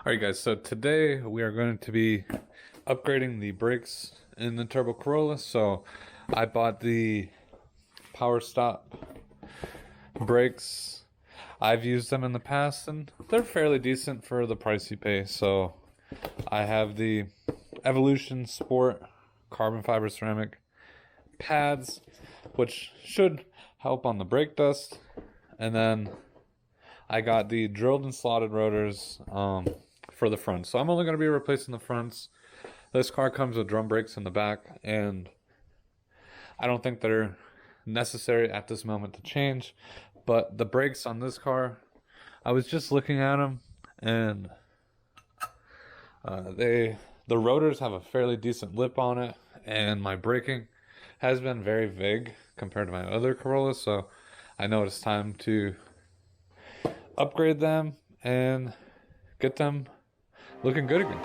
Alright guys, so today we are going to be upgrading the brakes in the Turbo Corolla. So I bought the Power Stop brakes. I've used them in the past and they're fairly decent for the price you pay. So I have the Evolution Sport carbon fiber ceramic pads, which should help on the brake dust. And then I got the drilled and slotted rotors for the front. So I'm only going to be replacing the fronts. This car comes with drum brakes in the back, and I don't think they're necessary at this moment to change. But the brakes on this car, I was just looking at them, and the rotors have a fairly decent lip on it, and my braking has been very vague compared to my other Corollas. So I know it's time to upgrade them and get them looking good again.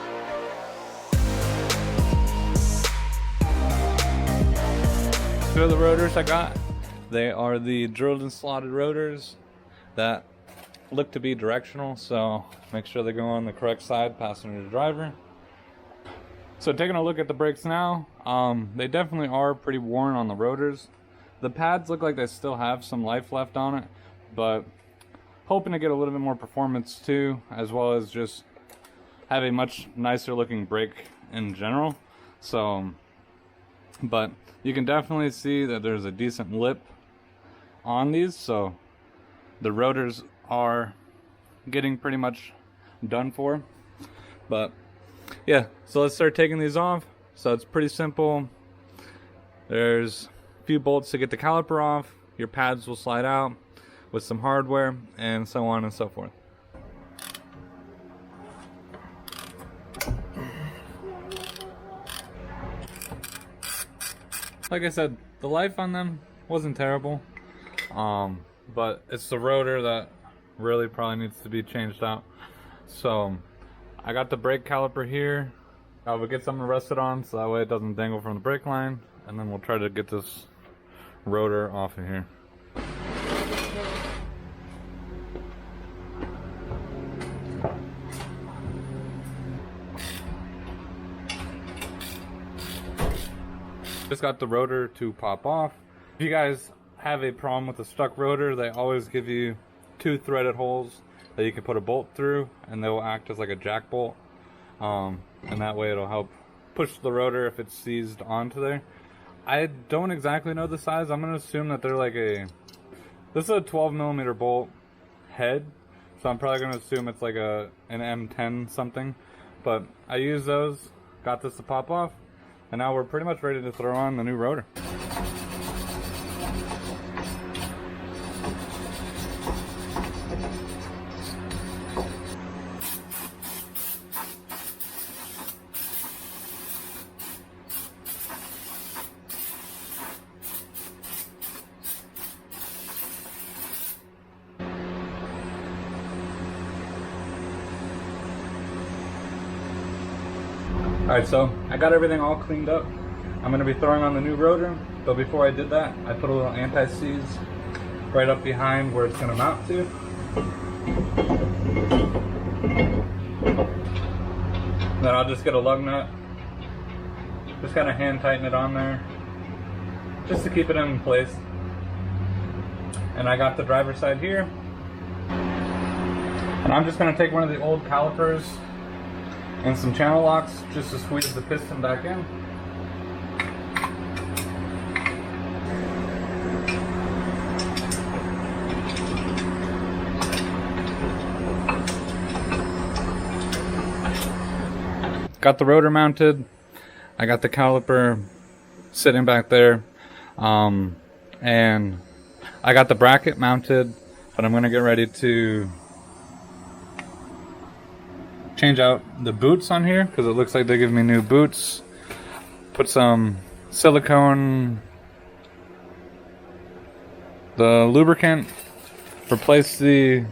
Two of the rotors I got, they are the drilled and slotted rotors that look to be directional, so make sure they go on the correct side, passenger to driver. So taking a look at the brakes now, they definitely are pretty worn on the rotors. The pads look like they still have some life left on it, but hoping to get a little bit more performance too, as well as just have a much nicer looking brake in general. So, but you can definitely see that there's a decent lip on these, so the rotors are getting pretty much done for. But yeah, so let's start taking these off. So it's pretty simple. There's a few bolts to get the caliper off. Your pads will slide out with some hardware, and so on and so forth. Like I said, the life on them wasn't terrible, but it's the rotor that really probably needs to be changed out. So I got the brake caliper here. I will get something rested on so that way it doesn't dangle from the brake line, and then we'll try to get this rotor off of here. Just got the rotor to pop off. If you guys have a problem with a stuck rotor, they always give you 2 threaded holes that you can put a bolt through, and they will act as like a jack bolt, and that way it'll help push the rotor if it's seized onto there. I don't exactly know the size. I'm gonna assume that they're like this is a 12mm bolt head, so I'm probably gonna assume it's like an M10 something, but I use those, got this to pop off, and now we're pretty much ready to throw on the new rotor. Alright, so I got everything all cleaned up. I'm going to be throwing on the new rotor, but before I did that, I put a little anti-seize right up behind where it's going to mount to. Then I'll just get a lug nut, just kind of hand tighten it on there, just to keep it in place. And I got the driver's side here, and I'm just going to take one of the old calipers and some channel locks just to squeeze the piston back in. Got the rotor mounted. I got the caliper sitting back there, and I got the bracket mounted, but I'm gonna get ready to change out the boots on here because it looks like they give me new boots. Put some silicone, the lubricant, replace the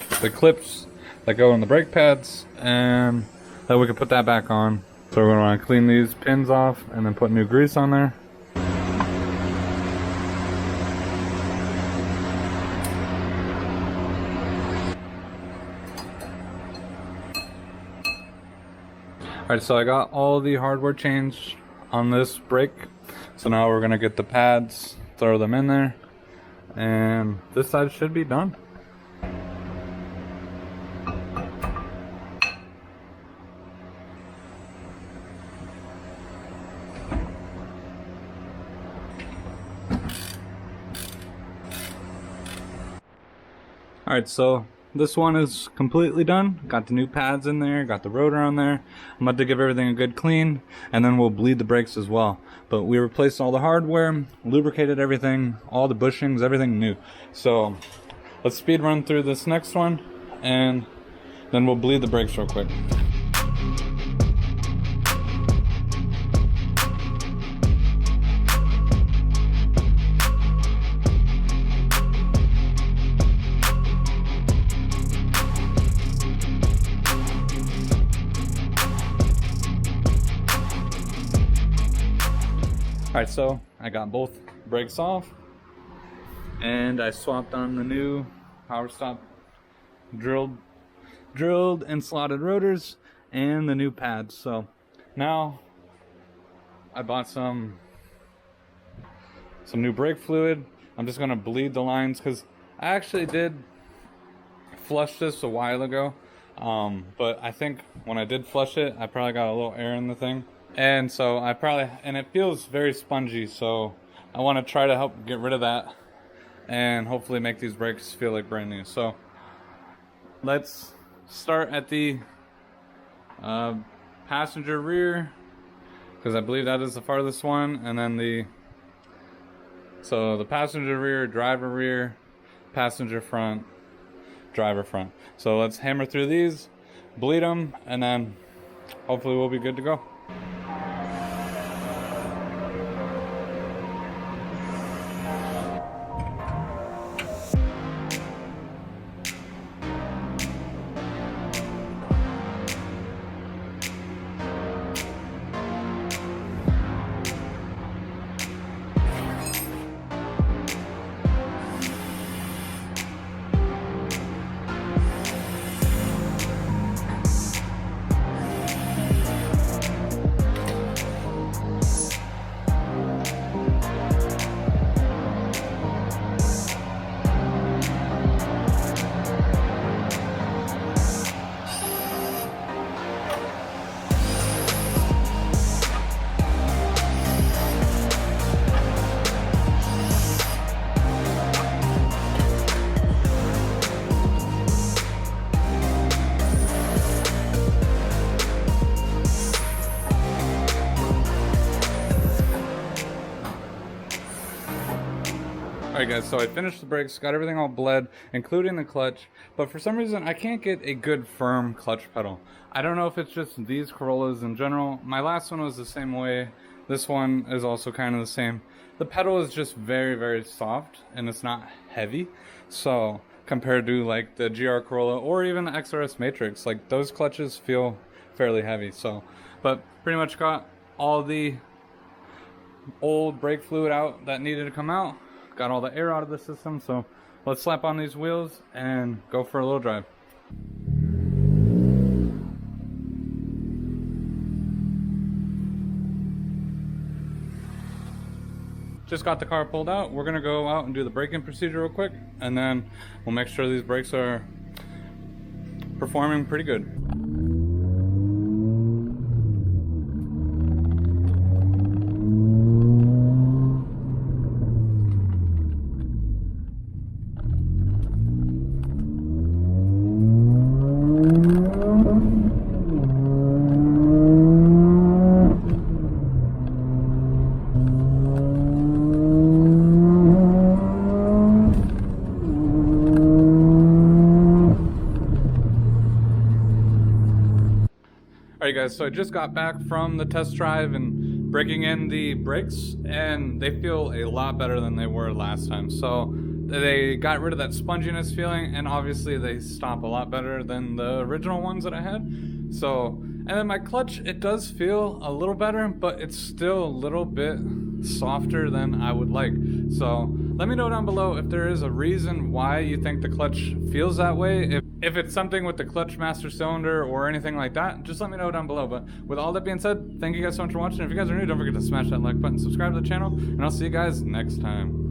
clips that go in the brake pads, and then we can put that back on. So we're going to clean these pins off and then put new grease on there. Alright, so I got all the hardware changed on this brake. So now we're gonna get the pads, throw them in there, and this side should be done. Alright, so this one is completely done. Got the new pads in there, got the rotor on there. I'm about to give everything a good clean, and then we'll bleed the brakes as well. But we replaced all the hardware, lubricated everything, all the bushings, everything new. So let's speed run through this next one, and then we'll bleed the brakes real quick. Alright, so I got both brakes off, and I swapped on the new power stop drilled and slotted rotors and the new pads. So now I bought some new brake fluid. I'm just gonna bleed the lines because I actually did flush this a while ago, but I think when I did flush it, I probably got a little air in the thing. And so and it feels very spongy, so I want to try to help get rid of that and hopefully make these brakes feel like brand new. So let's start at the passenger rear, because I believe that is the farthest one, and then the passenger rear, driver rear, passenger front, driver front. So let's hammer through these, bleed them, and then hopefully we'll be good to go. Alright guys, so I finished the brakes, got everything all bled, including the clutch, but for some reason I can't get a good firm clutch pedal. I don't know if it's just these Corollas in general. My last one was the same way. This one is also kind of the same. The pedal is just very, very soft, and it's not heavy. So compared to like the GR Corolla or even the XRS Matrix, like those clutches feel fairly heavy. So, but pretty much got all the old brake fluid out that needed to come out. Got all the air out of the system, so let's slap on these wheels and go for a little drive. Just got the car pulled out. We're gonna go out and do the braking procedure real quick, and then we'll make sure these brakes are performing pretty good. Alright guys, so I just got back from the test drive and breaking in the brakes, and they feel a lot better than they were last time. So they got rid of that sponginess feeling, and obviously they stop a lot better than the original ones that I had. So, and then my clutch, it does feel a little better, but it's still a little bit softer than I would like. So let me know down below if there is a reason why you think the clutch feels that way. if it's something with the clutch master cylinder or anything like that, just let me know down below. But with all that being said, thank you guys so much for watching. If you guys are new, don't forget to smash that like button, subscribe to the channel, and I'll see you guys next time.